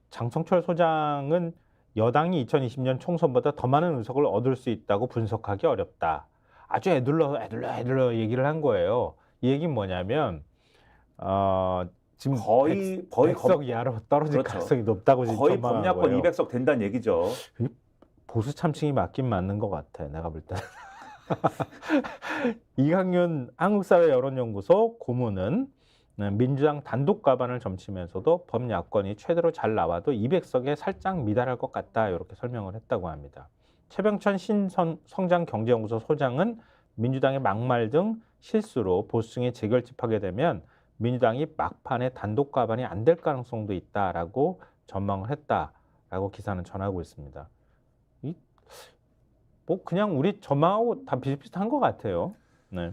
장성철 소장은 여당이 2020년 총선보다 더 많은 의석을 얻을 수 있다고 분석하기 어렵다. 아주 애둘러 얘기를 한 거예요. 이 얘기는 뭐냐면 지금 거의 100석 이하로 떨어질 그렇죠. 가능성이 높다고 지금 거의 전망한 범야권 거예요. 200석 된다는 얘기죠. 보수 참칭이 맞긴 맞는 것 같아. 내가 볼 때. 이강윤 한국사회여론연구소 고문은 민주당 단독 과반을 점치면서도 범야권이 최대로 잘 나와도 200석에 살짝 미달할 것 같다. 이렇게 설명을 했다고 합니다. 최병천 신성장경제연구소 소장은 민주당의 막말 등 실수로 보수층이 재결집하게 되면 민주당이 막판에 단독 과반이 안 될 가능성도 있다라고 전망을 했다라고 기사는 전하고 있습니다. 뭐 그냥 우리 전망하고 다 비슷비슷한 것 같아요. 네.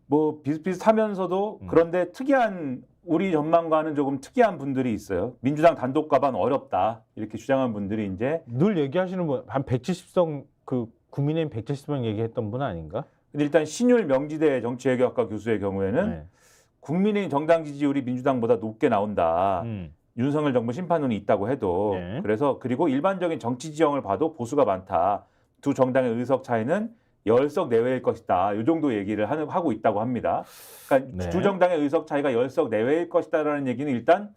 뭐 비슷비슷하면서도 그런데 특이한 우리 전망과는 조금 특이한 분들이 있어요. 민주당 단독 과반 어렵다 이렇게 주장한 분들이 이제 늘 얘기하시는 분 한 170석 그 국민의힘 170석 얘기했던 분 아닌가? 근데 일단 신율 명지대 정치외교학과 교수의 경우에는 네. 국민의힘 정당 지지율이 민주당보다 높게 나온다. 윤석열 정부 심판론이 있다고 해도 네. 그래서 그리고 일반적인 정치 지형을 봐도 보수가 많다. 두 정당의 의석 차이는 10석 내외일 것이다. 이 정도 얘기를 하고 있다고 합니다. 그러니까 네. 두 정당의 의석 차이가 10석 내외일 것이다라는 얘기는 일단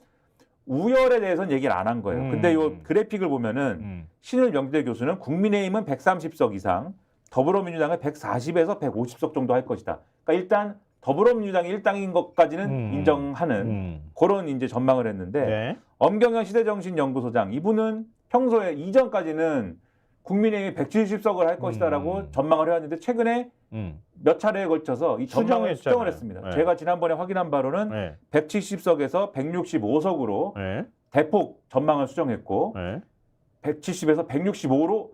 우열에 대해서는 얘기를 안 한 거예요. 근데 이 그래픽을 보면은 신을 명지대 교수는 국민의힘은 130석 이상, 더불어민주당은 140에서 150석 정도 할 것이다. 그러니까 일단 더불어민주당이 일당인 것까지는 인정하는 그런 이제 전망을 했는데 네. 엄경현 시대정신연구소장 이분은 평소에 이전까지는 국민의힘이 170석을 할 것이다라고 전망을 해왔는데 최근에 몇 차례에 걸쳐서 이 전망을 수정을 했습니다. 네. 제가 지난번에 확인한 바로는 네. 170석에서 165석으로 네. 대폭 전망을 수정했고 네. 170에서 165로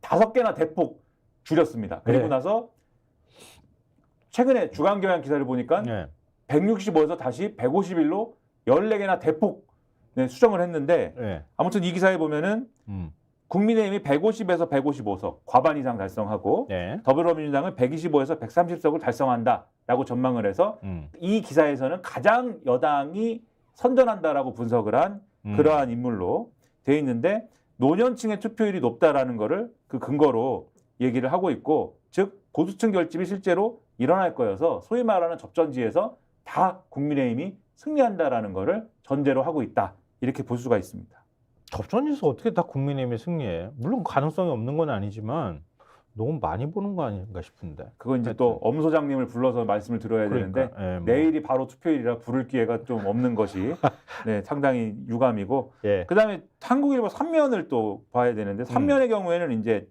5개나 대폭 줄였습니다. 그리고 네. 나서 최근에 주간경향 기사를 보니까 네. 165에서 다시 151로 14개나 대폭 수정을 했는데 네. 아무튼 이 기사에 보면은 국민의힘이 150에서 155석 과반 이상 달성하고 네. 더불어민주당은 125에서 130석을 달성한다라고 전망을 해서 이 기사에서는 가장 여당이 선전한다라고 분석을 한 그러한 인물로 돼 있는데 노년층의 투표율이 높다라는 거를 그 근거로 얘기를 하고 있고 즉 보수층 결집이 실제로 일어날 거여서 소위 말하는 접전지에서 다 국민의힘이 승리한다라는 거를 전제로 하고 있다. 이렇게 볼 수가 있습니다. 접전에서 어떻게 다 국민의힘이 승리해? 물론 가능성이 없는 건 아니지만 너무 많이 보는 거 아닌가 싶은데. 그건 이제 또 엄 소장님을 불러서 말씀을 들어야 되는데 뭐. 내일이 바로 투표일이라 부를 기회가 좀 없는 것이 네, 상당히 유감이고 예. 그다음에 한국일보 3면을 또 봐야 되는데 3면의 경우에는 이제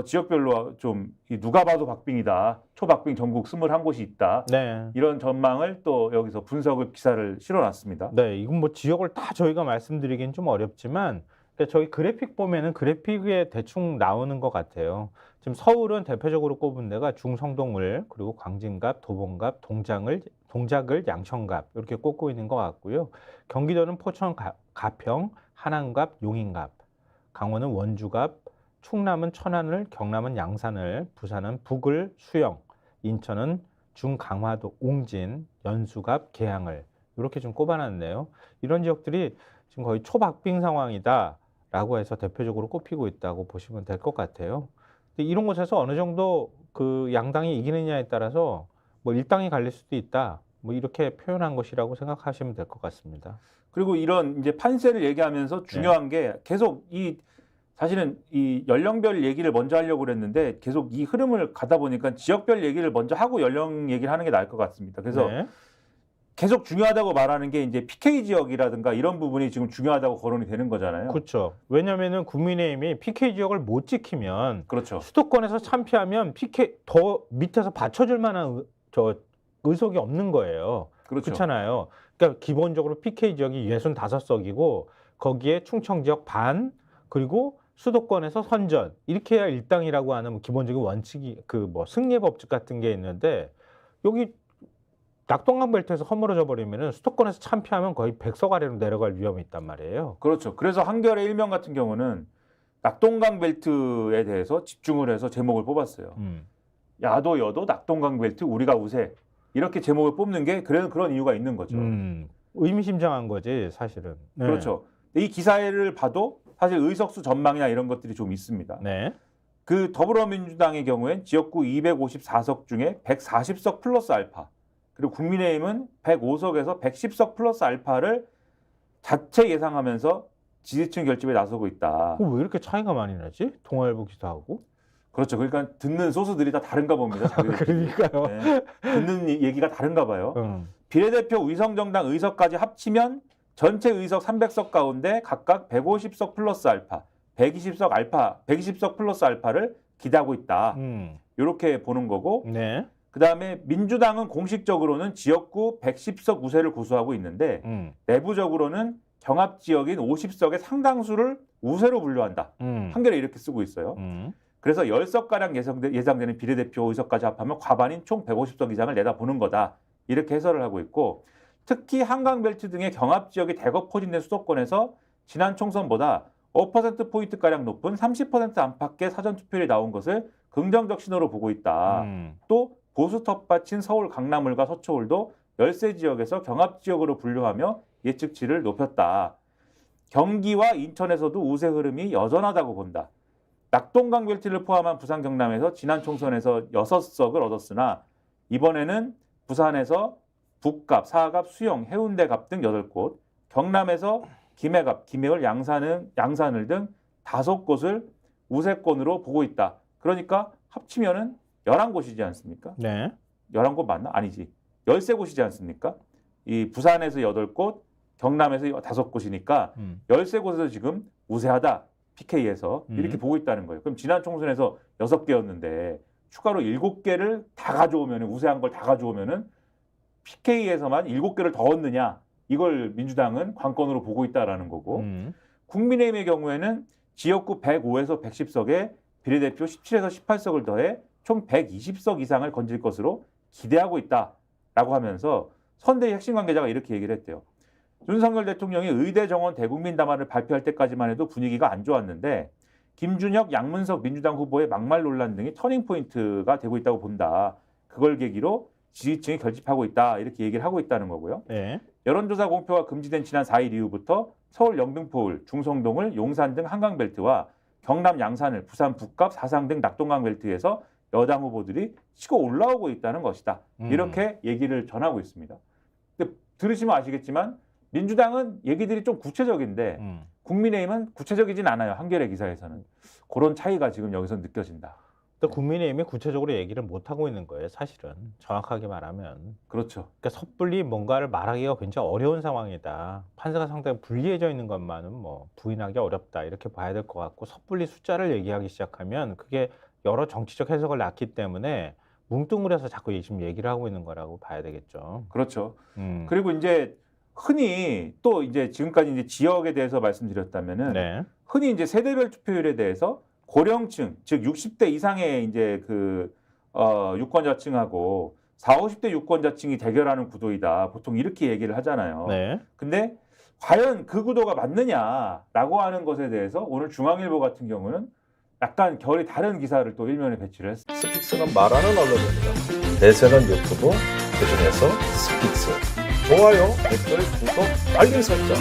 지역별로 좀 누가 봐도 박빙이다. 초박빙 전국 21곳이 있다. 네. 이런 전망을 또 여기서 분석을 기사를 실어놨습니다. 네, 이건 뭐 지역을 다 저희가 말씀드리긴 좀 어렵지만 저희 그래픽 보면은 그래픽에 대충 나오는 것 같아요. 지금 서울은 대표적으로 꼽은 데가 중성동을 그리고 광진갑, 도봉갑, 동작을, 양천갑 이렇게 꼽고 있는 것 같고요. 경기도는 포천, 가평, 한안갑, 용인갑, 강원은 원주갑, 충남은 천안을, 경남은 양산을, 부산은 북을, 수영, 인천은 중강화도, 옹진, 연수갑, 계양을 이렇게 좀 꼽아놨네요. 이런 지역들이 지금 거의 초박빙 상황이다라고 해서 대표적으로 꼽히고 있다고 보시면 될 것 같아요. 근데 이런 곳에서 어느 정도 그 양당이 이기느냐에 따라서 뭐 일당이 갈릴 수도 있다. 뭐 이렇게 표현한 것이라고 생각하시면 될 것 같습니다. 그리고 이런 이제 판세를 얘기하면서 중요한 게 계속 사실은 이 연령별 얘기를 먼저 하려고 그랬는데 계속 이 흐름을 가다 보니까 지역별 얘기를 먼저 하고 연령 얘기를 하는 게 나을 것 같습니다. 그래서 계속 중요하다고 말하는 게 이제 PK 지역이라든가 이런 부분이 지금 중요하다고 거론이 되는 거잖아요. 그렇죠. 왜냐하면은 국민의힘이 PK 지역을 못 지키면 그렇죠. 수도권에서 참패하면 PK 더 밑에서 받쳐줄 만한 의석이 없는 거예요. 그렇죠. 그렇잖아요. 그러니까 기본적으로 PK 지역이 65석이고 거기에 충청 지역 반 그리고 수도권에서 선전 이렇게 해야 일당이라고 하는 기본적인 원칙이 승리의 법칙 같은 게 있는데 여기 낙동강 벨트에서 허물어져 버리면은 수도권에서 참패하면 거의 100석 아래로 내려갈 위험이 있단 말이에요. 그렇죠. 그래서 한겨레 일면 같은 경우는 낙동강 벨트에 대해서 집중을 해서 제목을 뽑았어요. 야도 여도 낙동강 벨트 우리가 우세 이렇게 제목을 뽑는 게 그런 이유가 있는 거죠. 의미심장한 거지 사실은. 네. 그렇죠. 이 기사를 봐도 사실 의석수 전망이나 이런 것들이 좀 있습니다. 네. 그 더불어민주당의 경우엔 지역구 254석 중에 140석 플러스 알파, 그리고 국민의힘은 105석에서 110석 플러스 알파를 자체 예상하면서 지지층 결집에 나서고 있다. 왜 이렇게 차이가 많이 나지? 동아일보 기사하고? 그렇죠. 그러니까 듣는 소수들이 다 다른가 봅니다. 그러니까요. 네. 듣는 얘기가 다른가 봐요. 비례대표 위성정당 의석까지 합치면 전체 의석 300석 가운데 각각 150석 플러스 알파, 120석 플러스 알파를 기대하고 있다. 이렇게 보는 거고, 네. 그다음에 민주당은 공식적으로는 지역구 110석 우세를 고수하고 있는데 내부적으로는 경합 지역인 50석의 상당수를 우세로 분류한다. 한겨레 이렇게 쓰고 있어요. 그래서 10석가량 예상되는 비례대표 의석까지 합하면 과반인 총 150석 이상을 내다보는 거다. 이렇게 해설을 하고 있고, 특히 한강벨트 등의 경합 지역이 대거 포진된 수도권에서 지난 총선보다 5%포인트가량 높은 30% 안팎의 사전투표율이 나온 것을 긍정적 신호로 보고 있다. 또 보수 텃밭인 서울 강남을과 서초울도 열세 지역에서 경합 지역으로 분류하며 예측치를 높였다. 경기와 인천에서도 우세 흐름이 여전하다고 본다. 낙동강 벨트를 포함한 부산 경남에서 지난 총선에서 6석을 얻었으나 이번에는 부산에서 북갑, 사갑, 수영, 해운대갑 등 8곳, 경남에서 김해갑, 김해을, 양산을 등 5곳을 우세권으로 보고 있다. 그러니까 합치면은 11곳이지 않습니까? 네. 11곳 맞나? 아니지. 13곳이지 않습니까? 이 부산에서 8곳, 경남에서 5곳이니까 13곳에서 지금 우세하다. PK에서 이렇게 보고 있다는 거예요. 그럼 지난 총선에서 6개였는데 추가로 7개를 다 가져오면, 우세한 걸 다 가져오면은 PK에서만 7개를 더 얻느냐, 이걸 민주당은 관건으로 보고 있다라는 거고, 국민의힘의 경우에는 지역구 105에서 110석에 비례대표 17에서 18석을 더해 총 120석 이상을 건질 것으로 기대하고 있다라고 하면서 선대위 핵심 관계자가 이렇게 얘기를 했대요. 윤석열 대통령이 의대 정원 대국민 담화를 발표할 때까지만 해도 분위기가 안 좋았는데 김준혁, 양문석 민주당 후보의 막말 논란 등이 터닝포인트가 되고 있다고 본다. 그걸 계기로 지지층이 결집하고 있다. 이렇게 얘기를 하고 있다는 거고요. 네. 여론조사 공표가 금지된 지난 4일 이후부터 서울 영등포울, 중성동을, 용산 등 한강벨트와 경남 양산을, 부산 북갑, 사상 등 낙동강벨트에서 여당 후보들이 치고 올라오고 있다는 것이다. 이렇게 얘기를 전하고 있습니다. 근데 들으시면 아시겠지만 민주당은 얘기들이 좀 구체적인데 국민의힘은 구체적이진 않아요. 한겨레 기사에서는. 그런 차이가 지금 여기서 느껴진다. 또 국민의힘이 구체적으로 얘기를 못 하고 있는 거예요, 사실은. 정확하게 말하면. 그렇죠. 그러니까 섣불리 뭔가를 말하기가 굉장히 어려운 상황이다. 판세가 상당히 불리해져 있는 것만은 뭐 부인하기 어렵다. 이렇게 봐야 될 것 같고, 섣불리 숫자를 얘기하기 시작하면 그게 여러 정치적 해석을 낳기 때문에 뭉뚱그려서 자꾸 지금 얘기를 하고 있는 거라고 봐야 되겠죠. 그렇죠. 그리고 이제 흔히 또 이제 지금까지 이제 지역에 대해서 말씀드렸다면은 네. 흔히 이제 세대별 투표율에 대해서 고령층, 즉 60대 이상의 이제 그 유권자층하고 40, 50대 유권자층이 대결하는 구도이다. 보통 이렇게 얘기를 하잖아요. 네. 근데 과연 그 구도가 맞느냐라고 하는 것에 대해서 오늘 중앙일보 같은 경우는 약간 결이 다른 기사를 또 일면에 배치를 했습니다. 스픽스는 말하는 언론입니다. 대세는 유튜브, 그중에서 스픽스. 좋아요, 댓글, 구독, 알림 설정.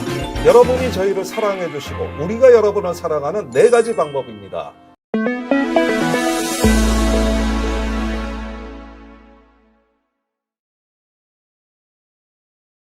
여러분이 저희를 사랑해 주시고 우리가 여러분을 사랑하는 4가지 방법입니다.